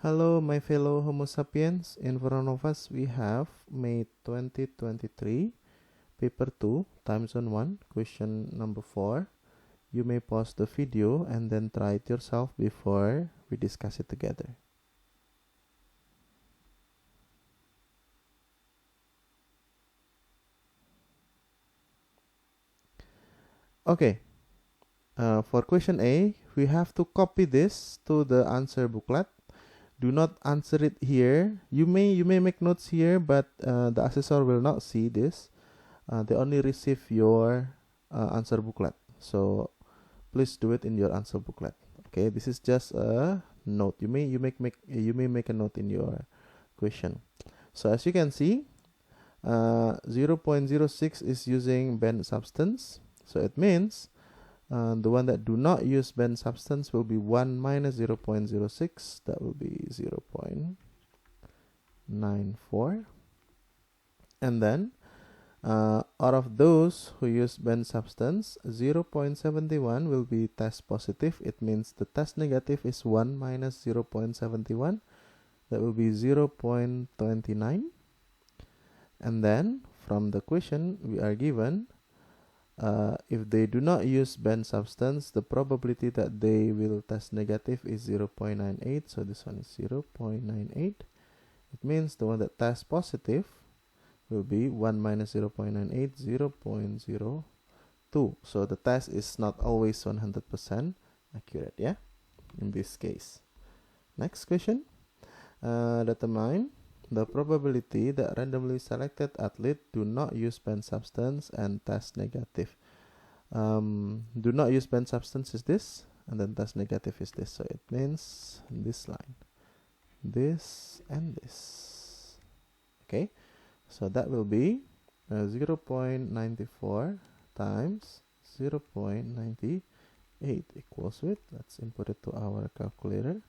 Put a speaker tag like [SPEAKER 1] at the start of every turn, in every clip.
[SPEAKER 1] Hello, my fellow Homo sapiens. In front of us, we have May 2023, Paper 2, Timezone 1, question number 4. You may pause the video and then try it yourself before we discuss it together. Okay, for question A, we have to copy this to the answer booklet. Do not answer it here. You may make notes here, but the assessor will not see this. They only receive your answer booklet. So please do it in your answer booklet. Okay, this is just a note. You may make a note in your question. So as you can see, 0.06 is using bent substance. So it means the one that do not use bent substance will be 1 minus 0.06. That will be 0.94. And then out of those who use bent substance, 0.71 will be test positive. It means the test negative is 1 minus 0.71. That will be 0.29. And then from the question we are given, if they do not use bent substance, the probability that they will test negative is 0.98. So this one is 0.98. It means the one that tests positive will be 1 minus 0.98, 0.02. So the test is not always 100% accurate, yeah, in this case. Next question. Determine the probability that randomly selected athlete do not use bent substance and test negative. Do not use bent substance is this, and then test negative is this. So it means this line, this and this. Okay, so that will be 0.94 times 0.98 equals with, let's input it to our calculator,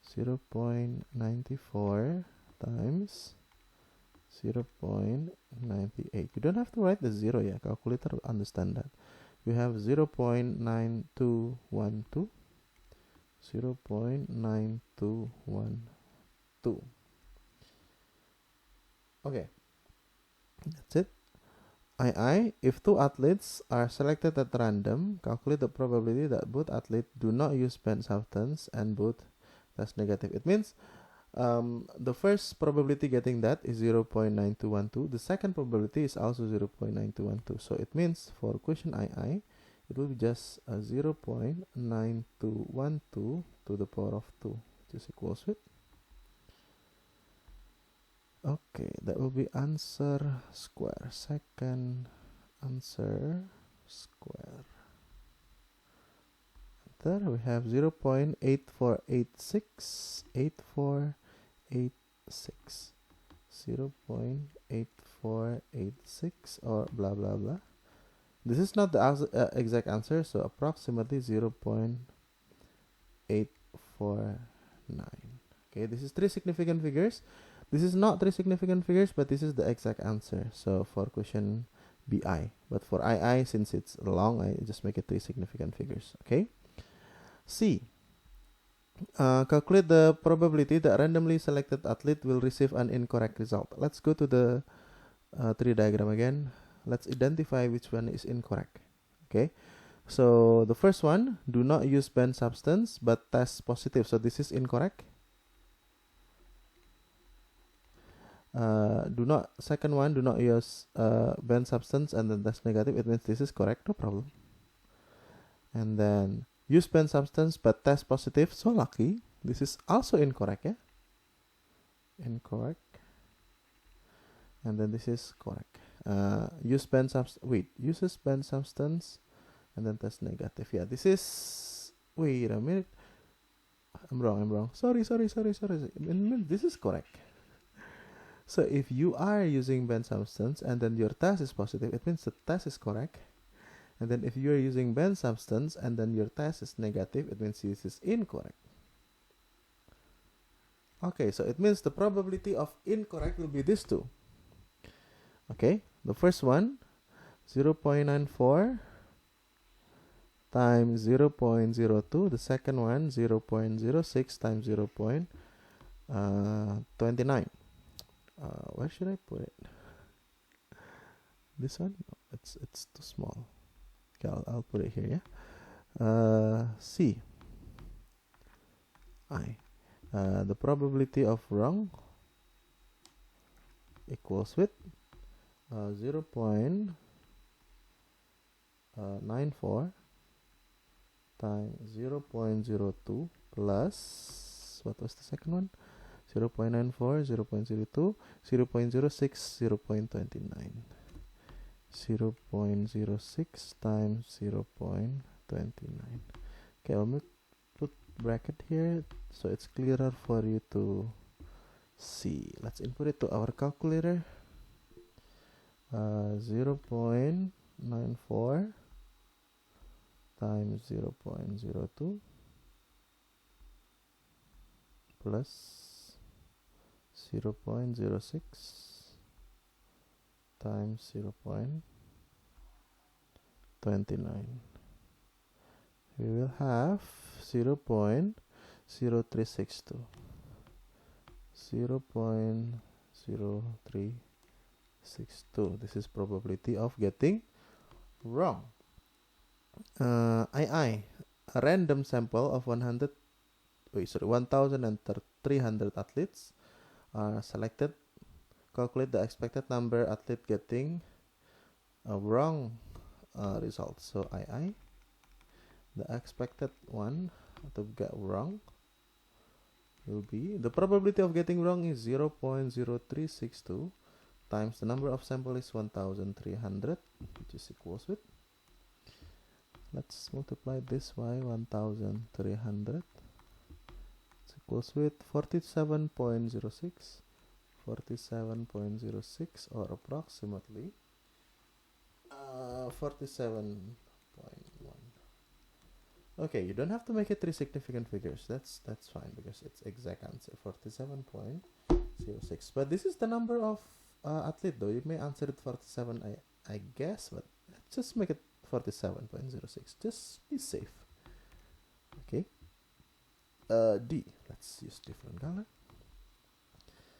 [SPEAKER 1] 0.94 times 0.98. You don't have to write the 0, yeah, calculator will understand that. We have 0.9212, 0.9212. Okay, that's it. II, if two athletes are selected at random, calculate the probability that both athletes do not use bent substance and both test negative. It means the first probability getting that is 0.9212. The second probability is also 0.9212. So it means for question II, it will be just 0.9212 to the power of 2, which is equals with. Okay, that will be answer square. Second answer square. There we have 0.8486, 8486, 0.8486 or blah blah blah. This is not the exact answer, so approximately 0.849. Okay, this is 3 significant figures. This is not 3 significant figures, but this is the exact answer. So for question BI, but for II, since it's long, I just make it 3 significant figures. Okay. C. Calculate the probability that randomly selected athlete will receive an incorrect result. Let's go to the tree diagram again. Let's identify which one is incorrect. Okay. So the first one, do not use bent substance but test positive. So this is incorrect. Second one, do not use bent substance and then test negative. It means this is correct, no problem. And then use bent substance but test positive. So lucky. This is also incorrect, yeah? Incorrect. And then this is correct. Uses bent substance and then test negative. Yeah, this is, wait a minute. I'm wrong. Sorry. This is correct. So if you are using bent substance and then your test is positive, it means the test is correct. And then if you are using bent substance and then your test is negative, it means this is incorrect. Okay, so it means the probability of incorrect will be these two. Okay, the first one, 0.94 times 0.02. The second one, 0.06 times 0.02. 29. Where should I put it? This one? No, it's too small. Okay, I'll put it here, yeah. C. I. The probability of wrong equals with 0.94 times 0.02 plus, what was the second one? 0.94, 0.02, 0.06, 0.29. 0.06 times 0.29. Okay, I'll put bracket here so it's clearer for you to see. Let's input it to our calculator. 0.94 times 0.02 plus 0.06 times 0.29. We will have 0.0362. 0.0362. This is probability of getting wrong. II, a random sample of 1,300 athletes are selected. Calculate the expected number athlete getting a wrong result. So II, the expected one to get wrong will be, the probability of getting wrong is 0.0362 times the number of sample is 1,300, which is equals with, let's multiply this by 1,300. It's equals with 47.06, 47.06, or approximately 47.1. Okay, you don't have to make it three significant figures. That's fine because it's exact answer, 47.06. But this is the number of athlete though. You may answer it 47, I guess, but let's just make it 47.06. Just be safe. Okay. D. Let's use different color.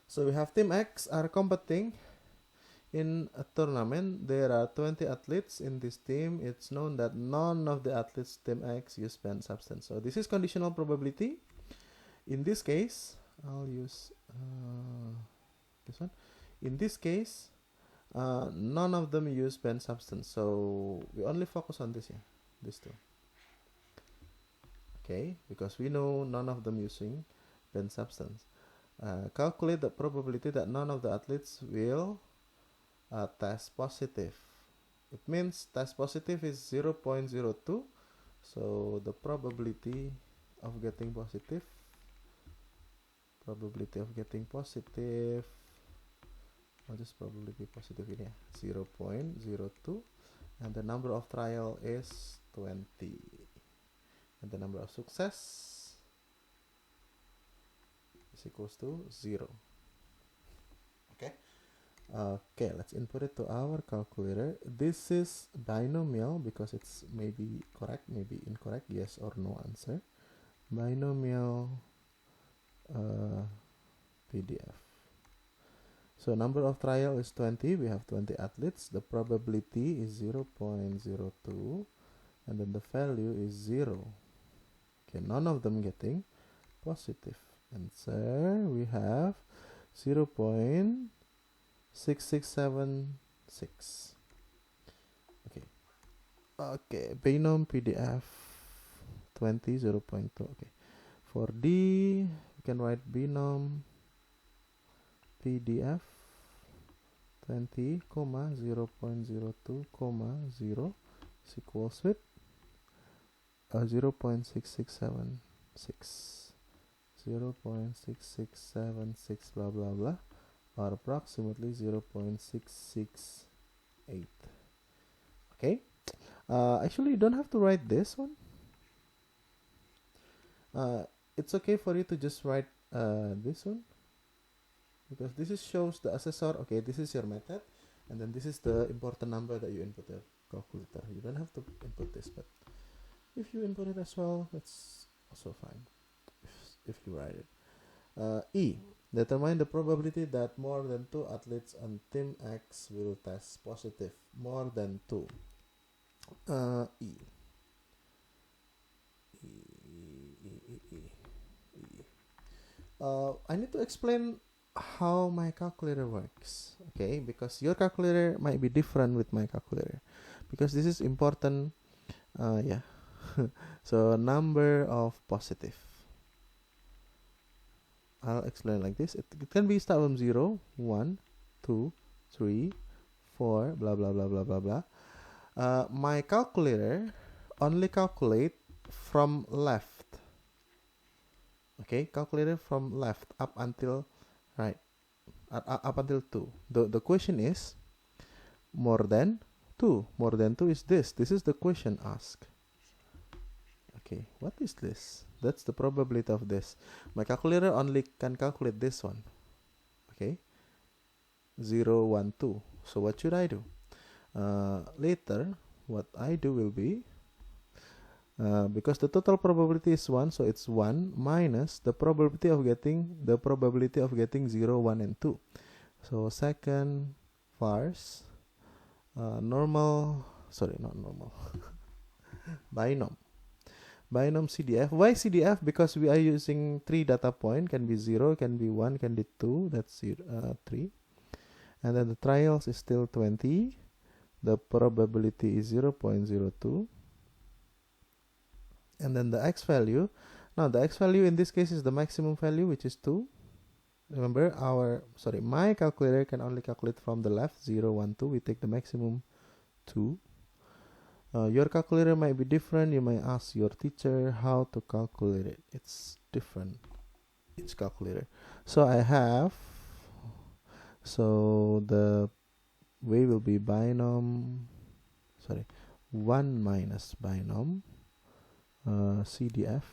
[SPEAKER 1] So we have Team X are competing in a tournament. There are 20 athletes in this team. It's known that none of the athletes Team X use banned substance. So this is conditional probability. In this case, I'll use this one. In this case, none of them use banned substance. So we only focus on this here, these two. Okay, because we know none of them using banned substance. Calculate the probability that none of the athletes will test positive. It means test positive is 0.02. So the probability of getting positive, I'll just probably be positive in here, 0.02, and the number of trial is 20, and the number of success is equals to 0. Okay, let's input it to our calculator. This is binomial because it's maybe correct, maybe incorrect, yes or no answer. Binomial PDF. So number of trial is 20. We have 20 athletes. The probability is 0.02, and then the value is 0. Okay, none of them getting positive. Answer, we have 0.6676. Okay, binom PDF 20, 0.2. Okay, for D, we can write binom PDF 20, 0.02, 0 is equals with 0.6676, 0.6676, blah blah blah, or approximately 0.668. Okay, actually you don't have to write this one. It's okay for you to just write this one, because this is shows the assessor. Okay, this is your method, and then this is the important number that you input the calculator. You don't have to input this, but if you input it as well, that's also fine if you write it. E. Determine the probability that more than 2 athletes on Team X will test positive. More than 2. E. I need to explain how my calculator works, okay? Because your calculator might be different with my calculator, because this is important. Yeah. So number of positive. I'll explain like this. It can be start from 0, 1, 2, 3, 4, blah blah blah blah blah blah. My calculator only calculate from left. Okay, calculator from left up until right, up until 2. The question is more than 2. More than 2 is this. This is the question asked. Okay, what is this? That's the probability of this. My calculator only can calculate this one. Okay, 0, 1, 2. So what should I do? Later, what I do will be, because the total probability is 1, so it's 1 minus the probability of getting 0, 1, and 2. So second, first, normal, sorry, not normal, binom. Binom CDF. Why CDF? Because we are using 3 data point. Can be 0, can be 1, can be 2. That's 3. And then the trials is still 20. The probability is 0.02. And then the x value. Now the x value in this case is the maximum value, which is 2. Remember my calculator can only calculate from the left, 0, 1, 2. We take the maximum 2. Your calculator might be different. You might ask your teacher how to calculate it. It's different, each calculator. So the way will be 1 minus binom CDF.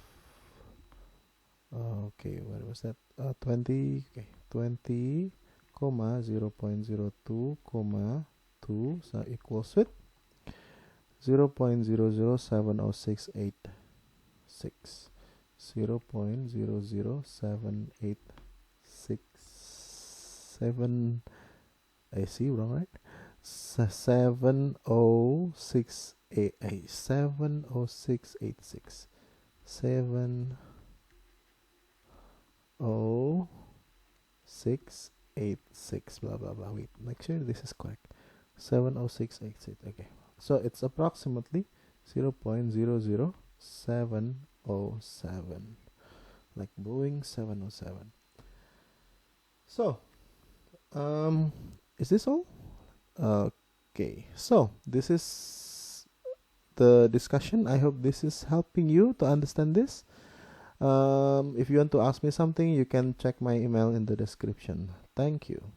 [SPEAKER 1] Okay, where was that? 20, okay, 20, 0.02, 2, so equals with 0.007068. 0.00786. I see wrong, right? 70686. 70686. Blah blah blah. Wait, make sure this is correct. 70686. Okay. So it's approximately 0.00707, like Boeing 707. So, is this all? Okay, so this is the discussion. I hope this is helping you to understand this. If you want to ask me something, you can check my email in the description. Thank you.